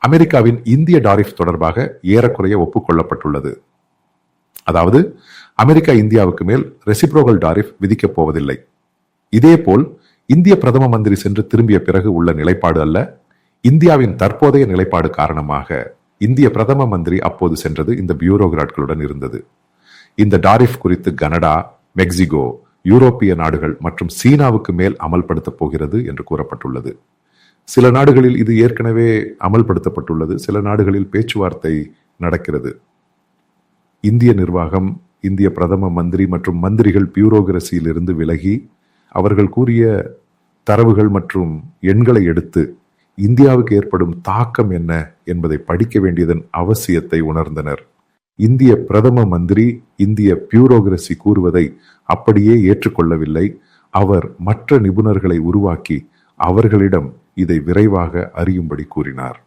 அமெரிக்காவின் இந்திய டாரிஃப் தொடர்பாக ஏறக்குறைய ஒப்புக்கொள்ளப்பட்டுள்ளது. அதாவது அமெரிக்கா இந்தியாவுக்கு மேல் ரெசிப்ரோகல் டாரிஃப் விதிக்கப் போவதில்லை. இதேபோல் இந்திய பிரதம மந்திரி சென்று திரும்பிய பிறகு உள்ள நிலைப்பாடு அல்ல, இந்தியாவின் தற்போதைய நிலைப்பாடு காரணமாக இந்திய பிரதம மந்திரி அப்போது சென்றது இந்த பியூரோகிராட்களுடன் இருந்தது. இந்த டாரிஃப் குறித்து கனடா, மெக்சிகோ, யூரோப்பிய நாடுகள் மற்றும் சீனாவுக்கு மேல் அமல்படுத்தப் போகிறது என்று கூறப்பட்டுள்ளது. சில நாடுகளில் இது ஏற்கனவே அமல்படுத்தப்பட்டுள்ளது, சில நாடுகளில் பேச்சுவார்த்தை நடக்கிறது. இந்திய நிர்வாகம், இந்திய பிரதம மந்திரி மற்றும் மந்திரிகள் பியூரோகிரசியில் இருந்து விலகி அவர்கள் கூறிய தரவுகள் மற்றும் எண்களை எடுத்து இந்தியாவுக்கு ஏற்படும் தாக்கம் என்ன என்பதை படிக்க வேண்டியதன் அவசியத்தை உணர்ந்தனர். இந்திய பிரதம மந்திரி இந்திய பியூரோகிரசி கூறுவதை அப்படியே ஏற்றுக்கொள்ளவில்லை. அவர் மற்ற நிபுணர்களை உருவாக்கி அவர்களிடம் இதை விரைவாக அறியும்படி கூறினார்.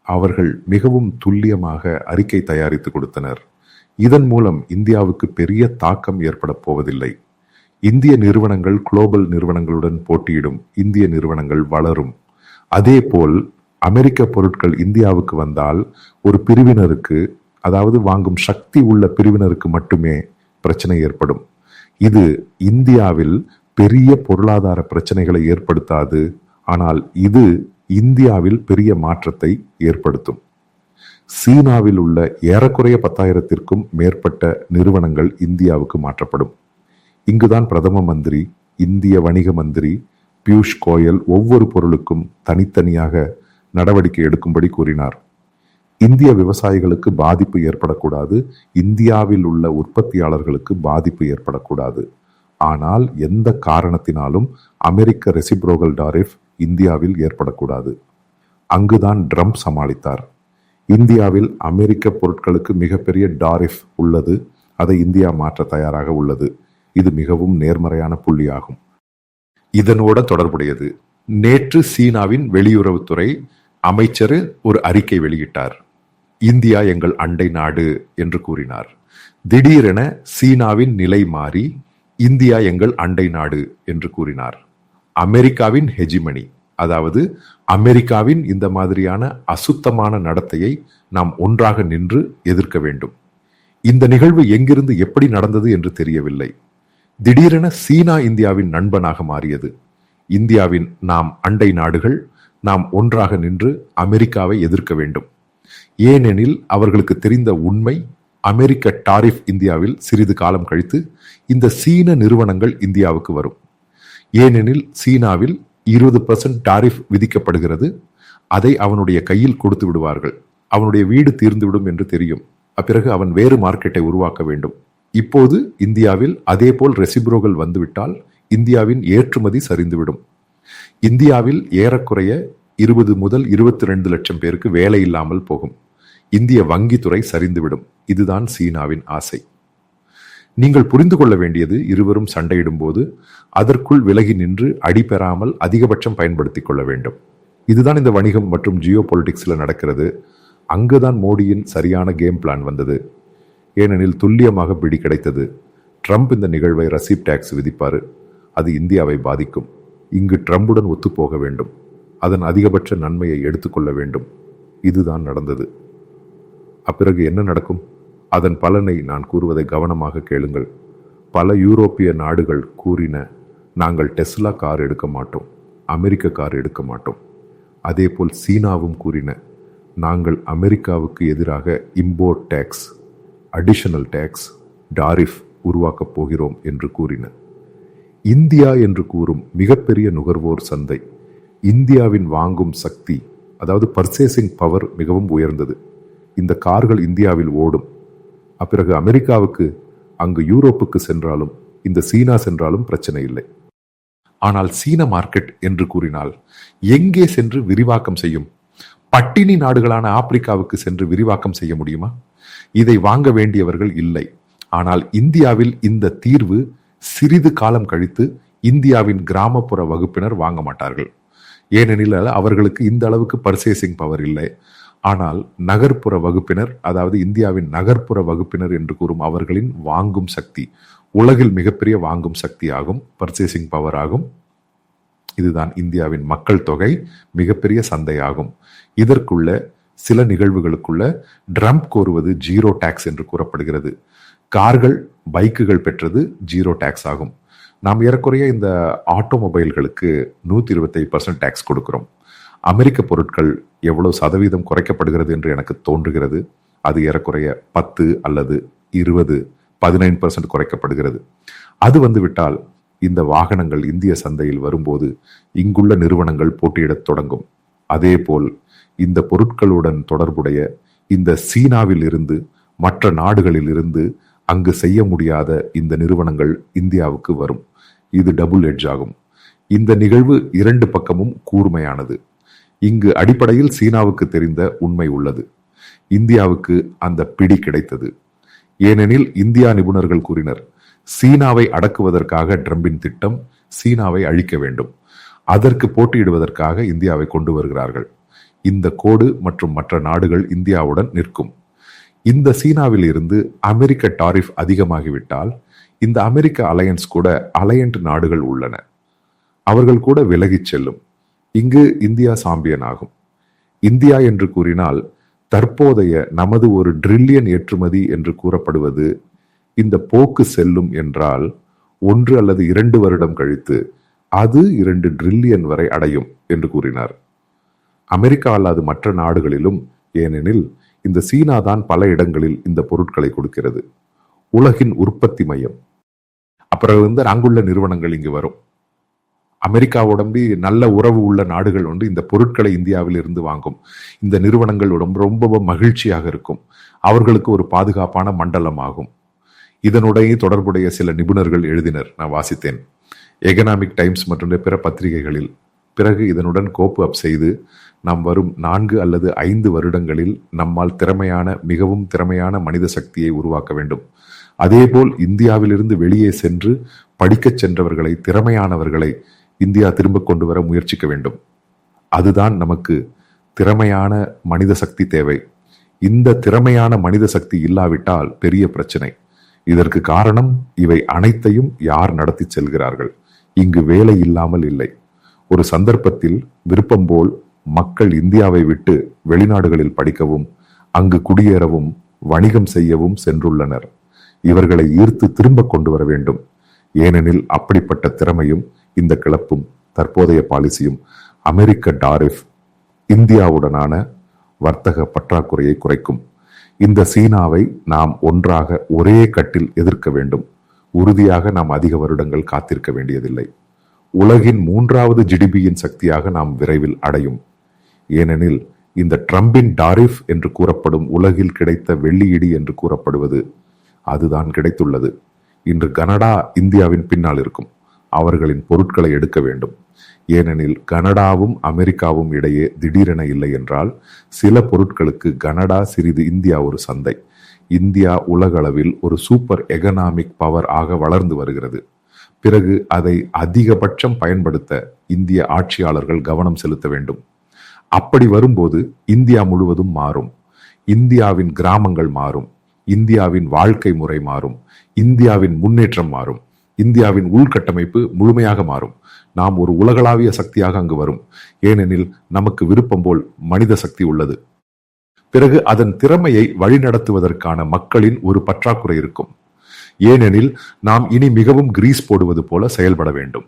அவர்கள் மிகவும் துல்லியமாக அறிக்கை தயாரித்து கொடுத்தனர். இதன் மூலம் இந்தியாவுக்கு பெரிய தாக்கம் ஏற்பட போவதில்லை. இந்திய நிறுவனங்கள் குளோபல் நிறுவனங்களுடன் போட்டியிடும், இந்திய நிறுவனங்கள் வளரும். அதேபோல் அமெரிக்க பொருட்கள் இந்தியாவுக்கு வந்தால் ஒரு பிரிவினருக்கு, அதாவது வாங்கும் சக்தி உள்ள பிரிவினருக்கு மட்டுமே பிரச்சனை ஏற்படும். இது இந்தியாவில் பெரிய பொருளாதார பிரச்சனைகளை ஏற்படுத்தாது, ஆனால் இது இந்தியாவில் பெரிய மாற்றத்தை ஏற்படுத்தும். சீனாவில் உள்ள ஏறக்குறைய 10,000க்கும் மேற்பட்ட நிறுவனங்கள் இந்தியாவுக்கு மாற்றப்படும். இங்குதான் பிரதம மந்திரி, இந்திய வணிக மந்திரி பியூஷ் கோயல் ஒவ்வொரு பொருளுக்கும் தனித்தனியாக நடவடிக்கை எடுக்கும்படி கூறினார். இந்திய விவசாயிகளுக்கு பாதிப்பு ஏற்படக்கூடாது, இந்தியாவில் உள்ள உற்பத்தியாளர்களுக்கு பாதிப்பு ஏற்படக்கூடாது. ஆனால் எந்த காரணத்தினாலும் அமெரிக்க ரெசிப்ரோகல் டாரிஃப் இந்தியாவில் ஏற்படக்கூடாது. அங்குதான் ட்ரம்ப் சமாளித்தார். இந்தியாவில் அமெரிக்க பொருட்களுக்கு மிகப்பெரிய டாரிஃப் உள்ளது, அதை இந்தியா மாற்ற தயாராக உள்ளது. இது மிகவும் நேர்மறையான புள்ளியாகும். இதனோட தொடர்புடையது, நேற்று சீனாவின் வெளியுறவுத்துறை அமைச்சர் ஒரு அறிக்கை வெளியிட்டார். இந்தியா எங்கள் அண்டை நாடு என்று கூறினார். திடீரென சீனாவின் நிலை மாறி இந்தியா எங்கள் அண்டை நாடு என்று கூறினார். அமெரிக்காவின் ஹெஜிமனி, அதாவது அமெரிக்காவின் இந்த மாதிரியான அசுத்தமான நடத்தையை நாம் ஒன்றாக நின்று எதிர்க்க வேண்டும். இந்த நிகழ்வு எங்கிருந்து எப்படி நடந்தது என்று தெரியவில்லை. திடீரென சீனா இந்தியாவின் நண்பனாக மாறியது. இந்தியாவின் நாம் அண்டை நாடுகள், நாம் ஒன்றாக நின்று அமெரிக்காவை எதிர்க்க வேண்டும். ஏனெனில் அவர்களுக்கு தெரிந்த உண்மை, அமெரிக்க டாரிஃப் இந்தியாவில் சிறிது காலம் கழித்து இந்த சீன நிறுவனங்கள் இந்தியாவுக்கு வரும். ஏனெனில் சீனாவில் 20% டாரிஃப் விதிக்கப்படுகிறது. அதை அவனுடைய கையில் கொடுத்து விடுவார்கள். அவனுடைய வீடு தீர்ந்துவிடும் என்று தெரியும். பிறகு அவன் வேறு மார்க்கெட்டை உருவாக்க வேண்டும். இப்போது இந்தியாவில் அதேபோல் ரெசிப்ரோகல் வந்துவிட்டால் இந்தியாவின் ஏற்றுமதி சரிந்துவிடும். இந்தியாவில் ஏறக்குறைய 20 முதல் 22 லட்சம் பேருக்கு வேலை இல்லாமல் போகும். இந்திய வங்கித்துறை சரிந்துவிடும். இதுதான் சீனாவின் ஆசை. நீங்கள் புரிந்து கொள்ள வேண்டியது, இருவரும் சண்டையிடும் போது அதற்குள் விலகி நின்று அடிபெறாமல் அதிகபட்சம் பயன்படுத்திக் கொள்ள வேண்டும். இதுதான் இந்த வணிகம் மற்றும் ஜியோ பொலிட்டிக்ஸில் நடக்கிறது. அங்குதான் மோடியின் சரியான கேம் பிளான் வந்தது. ஏனெனில் துல்லியமாக பிடி கிடைத்தது. ட்ரம்ப் இந்த நிகழ்வை ரசீப் டாக்ஸ் விதிப்பார். அது இந்தியாவை பாதிக்கும். இங்கு ட்ரம்புடன் ஒத்துப்போக வேண்டும். அதன் அதிகபட்ச நன்மையை எடுத்துக்கொள்ள வேண்டும். இதுதான் நடந்தது. அப்பிறகு என்ன நடக்கும்? அதன் பலனை நான் கூறுவதை கவனமாக கேளுங்கள். பல யூரோப்பிய நாடுகள் கூறின, நாங்கள் டெஸ்லா கார் எடுக்க மாட்டோம், அமெரிக்க கார் எடுக்க மாட்டோம். அதேபோல் சீனாவும் கூறின, நாங்கள் அமெரிக்காவுக்கு எதிராக import tax, additional tax, tariff உருவாக்கப் போகிறோம் என்று கூறின. இந்தியா என்று கூறும் மிகப்பெரிய நுகர்வோர் சந்தை, இந்தியாவின் வாங்கும் சக்தி, அதாவது பர்ச்சேசிங் பவர் மிகவும் உயர்ந்தது. இந்த கார்கள் இந்தியாவில் ஓடும். அப்பிறகு அமெரிக்காவுக்கு, அங்கு யூரோப்புக்கு சென்றாலும், இந்த சீனா சென்றாலும் பிரச்சனை இல்லை. ஆனால் சீன மார்க்கெட் என்று கூறினால் எங்கே சென்று விரிவாக்கம் செய்யும்? பட்டினி நாடுகளான ஆப்பிரிக்காவுக்கு சென்று விரிவாக்கம் செய்ய முடியுமா? இதை வாங்க வேண்டியவர்கள் இல்லை. ஆனால் இந்தியாவில் இந்த தீர்வு சிறிது காலம் கழித்து இந்தியாவின் கிராமப்புற வகுப்பினர் வாங்க மாட்டார்கள். ஏனெனில் அவர்களுக்கு இந்த அளவுக்கு பர்ச்சேசிங் பவர் இல்லை. ஆனால் நகர்ப்புற வகுப்பினர், அதாவது இந்தியாவின் நகர்ப்புற வகுப்பினர் என்று கூறும் அவர்களின் வாங்கும் சக்தி உலகில் மிகப்பெரிய வாங்கும் சக்தி ஆகும், பர்ச்சேசிங் பவர் ஆகும். இதுதான் இந்தியாவின் மக்கள் தொகை, மிகப்பெரிய சந்தை ஆகும். இதற்குள்ள சில நிகழ்வுகளுக்குள்ள ட்ரம்ப் கோருவது ஜீரோ டாக்ஸ் என்று கூறப்படுகிறது. கார்கள், பைக்குகள் பெற்றது ஜீரோ டாக்ஸ் ஆகும். நாம் ஏறக்குறைய இந்த ஆட்டோமொபைல்களுக்கு 125% டாக்ஸ் கொடுக்கிறோம். அமெரிக்க பொருட்கள் எவ்வளவு சதவீதம் குறைக்கப்படுகிறது என்று எனக்கு தோன்றுகிறது. அது ஏறக்குறைய 10 அல்லது 20, 15% குறைக்கப்படுகிறது. அது வந்துவிட்டால் இந்த வாகனங்கள் இந்திய சந்தையில் வரும்போது இங்குள்ள நிறுவனங்கள் போட்டியிடத் தொடங்கும். அதேபோல் இந்த பொருட்களுடன் தொடர்புடைய இந்த சீனாவில் இருந்து, மற்ற நாடுகளில் இருந்து அங்கு செய்ய முடியாத இந்த நிறுவனங்கள் இந்தியாவுக்கு வரும். இது டபுள் எட்ஜ் ஆகும். இந்த நிகழ்வு இரண்டு பக்கமும் கூர்மையானது. இங்கு அடிப்படையில் சீனாவுக்கு தெரிந்த உண்மை உள்ளது. இந்தியாவுக்கு அந்த பிடி கிடைத்தது. ஏனெனில் இந்தியா நிபுணர்கள் கூறினர், சீனாவை அடக்குவதற்காக ட்ரம்பின் திட்டம் சீனாவை அழிக்க வேண்டும். அதற்கு போட்டியிடுவதற்காக இந்தியாவை கொண்டு வருகிறார்கள். இந்த கோடு மற்றும் மற்ற நாடுகள் இந்தியாவுடன் நிற்கும். இந்த சீனாவில் இருந்து அமெரிக்க டாரிஃப் அதிகமாகிவிட்டால் இந்த அமெரிக்க அலையன்ஸ் கூட அலையன்ட் நாடுகள் உள்ளன. அவர்கள் கூட விலகிச் செல்லும். இங்கு இந்தியா சாம்பியன் ஆகும். இந்தியா என்று கூறினால் தற்போதைய நமது 1 ட்ரில்லியன் ஏற்றுமதி என்று கூறப்படுவது இந்த போக்கு செல்லும் என்றால் 1 அல்லது 2 வருடம் கழித்து அது 2 ட்ரில்லியன் வரை அடையும் என்று கூறினார். அமெரிக்கா அல்லாது மற்ற நாடுகளிலும், ஏனெனில் இந்த சீனா தான் பல இடங்களில் இந்த பொருட்களை கொடுக்கிறது. உலகின் உற்பத்தி மையம். அப்புறம் அங்குள்ள நிறுவனங்கள் இங்கு வரும். அமெரிக்காவுடம்பி நல்ல உறவு உள்ள நாடுகள் இந்த பொருட்களை இந்தியாவில் இருந்து வாங்கும். இந்த நிறுவனங்கள் ரொம்ப மகிழ்ச்சியாக இருக்கும். அவர்களுக்கு ஒரு பாதுகாப்பான மண்டலம் ஆகும். இதனுடைய தொடர்புடைய சில நிபுணர்கள் எழுதினர், நான் வாசித்தேன், எகனாமிக் டைம்ஸ் மற்றும் பிற பத்திரிகைகளில். பிறகு இதனுடன் கோப்பு அப் செய்து நாம் வரும் 4 அல்லது 5 வருடங்களில் நம்மால் மிகவும் திறமையான மனித சக்தியை உருவாக்க வேண்டும். அதேபோல் இந்தியாவிலிருந்து வெளியே சென்று படிக்கச் சென்றவர்களை, திறமையானவர்களை இந்தியா திரும்ப கொண்டு வர முயற்சிக்க வேண்டும். அதுதான் நமக்கு திறமையான மனித சக்தி தேவை. இந்த திறமையான மனித சக்தி இல்லாவிட்டால் பெரிய பிரச்சனை. இதற்கு காரணம் இவை அனைத்தையும் யார் நடத்தி செல்கிறார்கள். இங்கு வேலை இல்லாமல் இல்லை. ஒரு சந்தர்ப்பத்தில் விருப்பம் போல் மக்கள் இந்தியாவை விட்டு வெளிநாடுகளில் படிக்கவும், அங்கு குடியேறவும், வணிகம் செய்யவும் சென்றுள்ளனர். இவர்களை ஈர்த்து திரும்ப கொண்டு வர வேண்டும். ஏனெனில் அப்படிப்பட்ட திறமையும் இந்த கிளப்பும் தற்போதைய பாலிசியும் அமெரிக்க டாரிஃப் இந்தியாவுடனான வர்த்தக பற்றாக்குறையை குறைக்கும். இந்த சீனாவை நாம் ஒன்றாக ஒரே கட்டில் எதிர்க்க வேண்டும். உறுதியாக நாம் அதிக வருடங்கள் காத்திருக்க வேண்டியதில்லை. உலகின் 3வது ஜிடிபியின் சக்தியாக நாம் விரைவில் அடையும். ஏனெனில் இந்த ட்ரம்பின் டாரிஃப் என்று கூறப்படும் உலகில் கிடைத்த வெள்ளியிடி என்று கூறப்படுவது அதுதான் கிடைத்துள்ளது. இன்று கனடா இந்தியாவின் பின்னால் இருக்கும். அவர்களின் பொருட்களை எடுக்க வேண்டும். ஏனெனில் கனடாவும் அமெரிக்காவும் இடையே திடீரென இல்லை என்றால் சில பொருட்களுக்கு கனடா சிறிது, இந்தியா ஒரு சந்தை. இந்தியா உலகளவில் ஒரு சூப்பர் எகனாமிக் பவர் ஆக வளர்ந்து வருகிறது. பிறகு அதை அதிகபட்சம் பயன்படுத்த இந்திய ஆட்சியாளர்கள் கவனம் செலுத்த வேண்டும். அப்படி வரும்போது இந்தியா முழுவதும் மாறும். இந்தியாவின் கிராமங்கள் மாறும். இந்தியாவின் வாழ்க்கை முறை மாறும். இந்தியாவின் முன்னேற்றம் மாறும். இந்தியாவின் உள்கட்டமைப்பு முழுமையாக மாறும். நாம் ஒரு உலகளாவிய சக்தியாக அங்கு வரும். ஏனெனில் நமக்கு விருப்பம் போல் மனித சக்தி உள்ளது. பிறகு அதன் திறமையை வழிநடத்துவதற்கான மக்களின் ஒரு பற்றாக்குறை இருக்கும். ஏனெனில் நாம் இனி மிகவும் கிரீஸ் போடுவது போல செயல்பட வேண்டும்.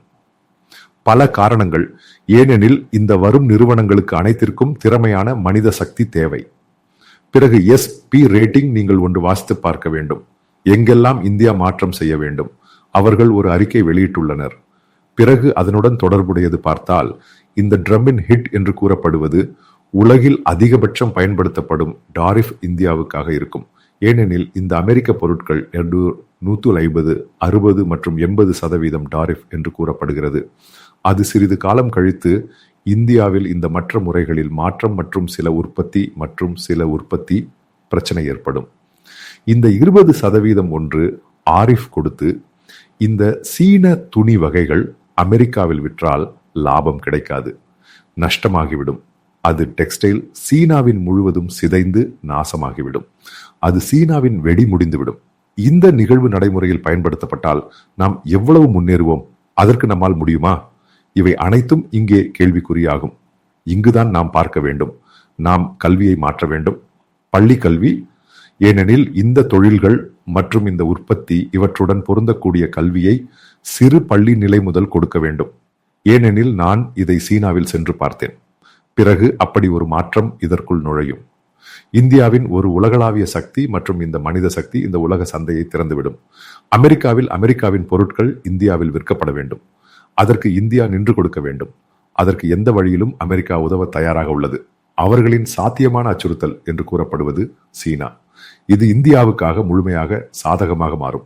பல காரணங்கள். ஏனெனில் இந்த வரும் நிறுவனங்களுக்கு அனைத்திற்கும் திறமையான மனித சக்தி தேவை. பிறகு SP ரேட்டிங் நீங்கள் ஒன்று வாசித்து பார்க்க வேண்டும். எங்கெல்லாம் இந்தியா மாற்றம் செய்ய வேண்டும். அவர்கள் ஒரு அறிக்கை வெளியிட்டுள்ளனர். பிறகு அதனுடன் தொடர்புடையது பார்த்தால் இந்த ட்ரம்பின் ஹிட் என்று கூறப்படுவது உலகில் அதிகபட்சம் பயன்படுத்தப்படும் டாரிஃப் இந்தியாவுக்காக இருக்கும். ஏனெனில் இந்த அமெரிக்க பொருட்கள் 150, 60 மற்றும் 80% டாரிஃப் என்று கூறப்படுகிறது. அது சிறிது காலம் கழித்து இந்தியாவில் இந்த மற்ற முறைகளில் மாற்றம் மற்றும் சில உற்பத்தி பிரச்சனை ஏற்படும். இந்த 20% ஒன்று ஆரிஃப் கொடுத்து இந்த சீன துணி வகைகள் அமெரிக்காவில் விற்றால் லாபம் கிடைக்காது, நஷ்டமாகிவிடும். அது டெக்ஸ்டைல் சீனாவின் முழுவதும் சிதைந்து நாசமாகிவிடும். அது சீனாவின் வெடி முடிந்துவிடும். இந்த நிகழ்வு நடைமுறையில் பயன்படுத்தப்பட்டால் நாம் எவ்வளவு முன்னேறுவோம்? அதற்கு நம்மால் முடியுமா? இவை அனைத்தும் இங்கே கேள்விக்குறியாகும். இங்குதான் நாம் பார்க்க வேண்டும். நாம் கல்வியை மாற்ற வேண்டும். பள்ளி கல்வி, ஏனெனில் இந்த தொழில்கள் மற்றும் இந்த உற்பத்தி இவற்றுடன் பொருந்தக்கூடிய கல்வியை சிறு பள்ளி நிலை முதல் கொடுக்க வேண்டும். ஏனெனில் நான் இதை சீனாவில் சென்று பார்த்தேன். பிறகு அப்படி ஒரு மாற்றம் இதற்குள் நுழையும். இந்தியாவின் ஒரு உலகளாவிய சக்தி மற்றும் இந்த மனித சக்தி இந்த உலக சந்தையை திறந்துவிடும். அமெரிக்காவில் அமெரிக்காவின் பொருட்கள் இந்தியாவில் விற்கப்பட வேண்டும். அதற்கு இந்தியா நின்று கொடுக்க வேண்டும். அதற்கு எந்த வழியிலும் அமெரிக்கா உதவ தயாராக உள்ளது. அவர்களின் சாத்தியமான அச்சுறுத்தல் என்று கூறப்படுவது சீனா. இது இந்தியாவுக்காக முழுமையாக சாதகமாக மாறும்.